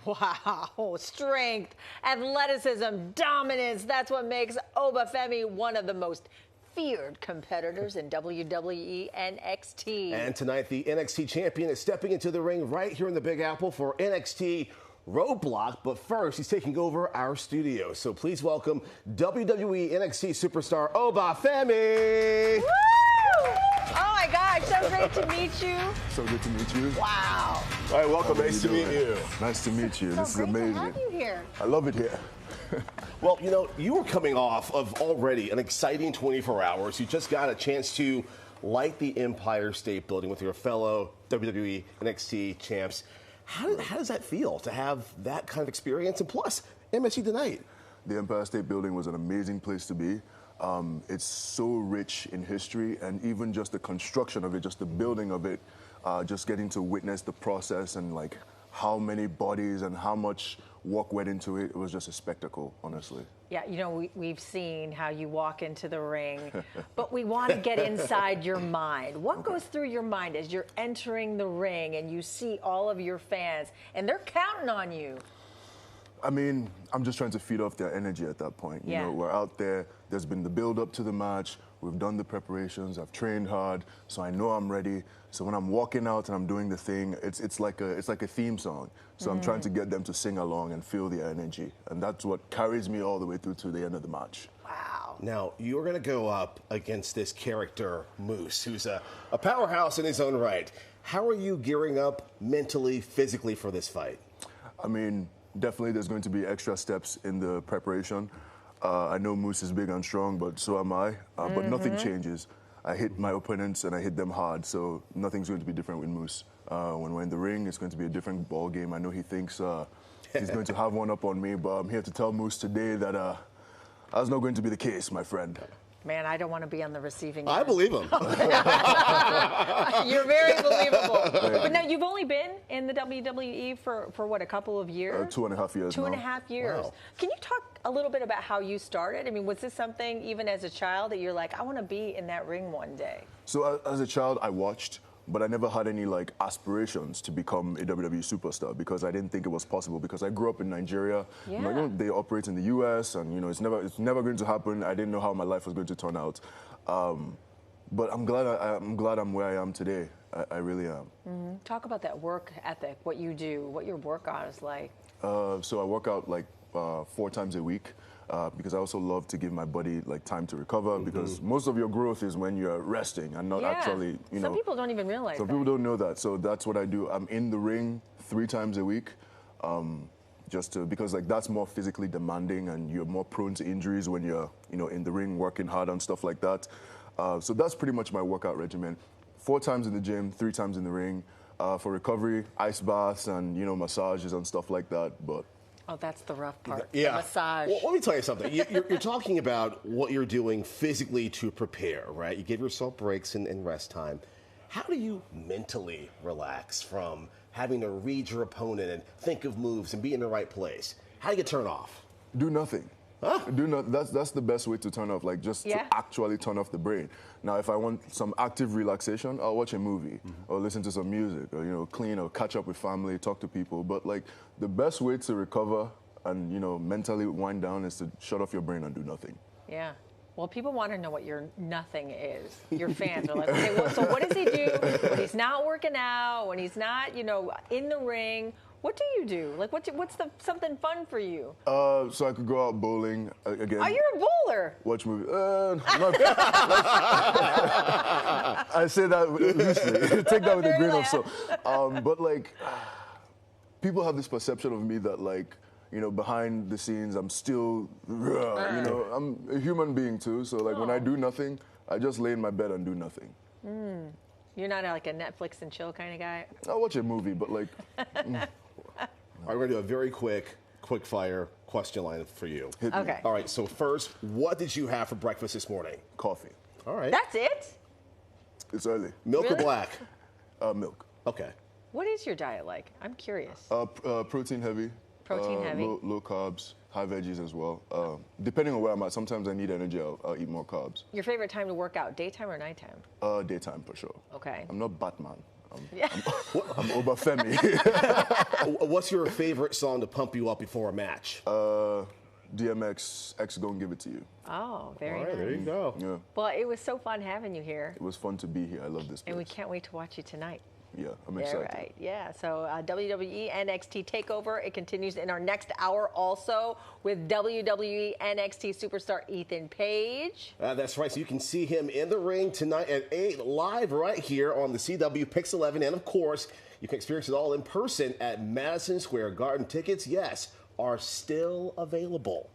Wow, strength, athleticism, dominance. That's what makes Femi one of the most feared competitors in WWE NXT. And tonight, the NXT champion is stepping into the ring right here in the Big Apple for NXT Roadblock. But first, he's taking over our studio. So please welcome WWE NXT superstar Femi. Woo! Oh my gosh, so great to meet you. So good to meet you. Wow. All right, welcome. Nice to meet you. Nice to meet you. This is great amazing. to have you here. I love it here. Well, you know, you were coming off of already an exciting 24 hours. You just got a chance to light the Empire State Building with your fellow WWE NXT champs. How does that feel to have that kind of experience? And plus, MSG tonight. The Empire State Building was an amazing place to be. It's so rich in history, and even just the construction of it, just the building of it, just getting to witness the process and like how many bodies and how much work went into it. It was just a spectacle, honestly. Yeah, you know, we've seen how you walk into the ring, but we want to get inside your mind. What goes through your mind as you're entering the ring and you see all of your fans and they're counting on you? I mean, I'm just trying to feed off their energy at that point. You know, we're out there. There's been the build-up to the match. We've done the preparations. I've trained hard, so I know I'm ready. So when I'm walking out and I'm doing the thing, it's like a theme song. So I'm trying to get them to sing along and feel the energy, and that's what carries me all the way through to the end of the match. Wow. Now, you're going to go up against this character, Moose, who's a powerhouse in his own right. How are you gearing up mentally, physically for this fight? I mean, definitely there's going to be extra steps in the preparation. I know Moose is big and strong, but so am I. But nothing changes. I hit my opponents and I hit them hard, so nothing's going to be different with Moose. When we're in the ring, it's going to be a different ball game. I know he thinks he's going to have one up on me, but I'm here to tell Moose today that that's not going to be the case, my friend. Man, I don't want to be on the receiving end. I believe him. You're very believable. But now, you've only been in the WWE for what, a couple of years? 2.5 years Two and a half years. Wow. Can you talk a little bit about how you started? I mean, was this something, even as a child, that you're like, I want to be in that ring one day? So as a child, I watched, but I never had any like aspirations to become a WWE superstar because I didn't think it was possible because I grew up in Nigeria. Yeah. You know, they operate in the US and you know it's never going to happen. I didn't know how my life was going to turn out. But I'm glad I'm where I am today. I really am. Mm-hmm. Talk about that work ethic, what you do, what your workout is like. So I work out like 4 times a week. Because I also love to give my body like time to recover because most of your growth is when you're resting and not actually, you know. Some people don't even realize Some that. people don't know that. So that's what I do. I'm in the ring 3 times a week because like that's more physically demanding and you're more prone to injuries when you're, you know, in the ring working hard and stuff like that. So that's pretty much my workout regimen. 4 times in the gym, 3 times in the ring. For recovery, ice baths and, you know, massages and stuff like that. But oh, that's the rough part. Yeah. The massage. Well, let me tell you something. You're talking about what you're doing physically to prepare, right? You give yourself breaks and rest time. How do you mentally relax from having to read your opponent and think of moves and be in the right place? How do you turn off? do nothing. Huh? That's the best way to turn off, like just to actually turn off the brain. Now, if I want some active relaxation, I'll watch a movie or listen to some music or, you know, clean or catch up with family, talk to people. But like the best way to recover and, you know, mentally wind down is to shut off your brain and do nothing. Yeah. Well, people want to know what your nothing is. Your fans are like, okay, well, so what does he do when he's not working out, when he's not, you know, in the ring? What do you do? Like, what's something fun for you? So I could go out bowling again. Oh, you're a bowler. Watch movies. I say that loosely. Take that with a grain of salt. But like, people have this perception of me that like, you know, behind the scenes, I'm still, you know, I'm a human being too. So like when I do nothing, I just lay in my bed and do nothing. You're not like a Netflix and chill kind of guy? I'll watch a movie, but like. All right, we're going to do a very quick fire question line for you. Okay. All right, so first, what did you have for breakfast this morning? Coffee. All right. That's it? It's early. Milk or Really? black? Milk. Okay. What is your diet like? I'm curious. Protein heavy. Protein heavy. Low carbs, high veggies as well. Depending on where I'm at, sometimes I need energy, I'll eat more carbs. Your favorite time to work out, daytime or nighttime? Daytime for sure. Okay. I'm not Batman. I'm over Femi. What's your favorite song to pump you up before a match? DMX, X Gon' Give It To You. Oh, very All right, nice. there you go. Yeah, Well, it was so fun having you here, it was fun to be here. I love this place. and we can't wait to watch you tonight. Yeah, I'm Yeah, excited. right. Yeah. So WWE NXT Takeover. It continues in our next hour also with WWE NXT superstar Ethan Page. That's right. So you can see him in the ring tonight at 8 live right here on the CW PIX11. And of course, you can experience it all in person at Madison Square Garden. Tickets, yes, are still available.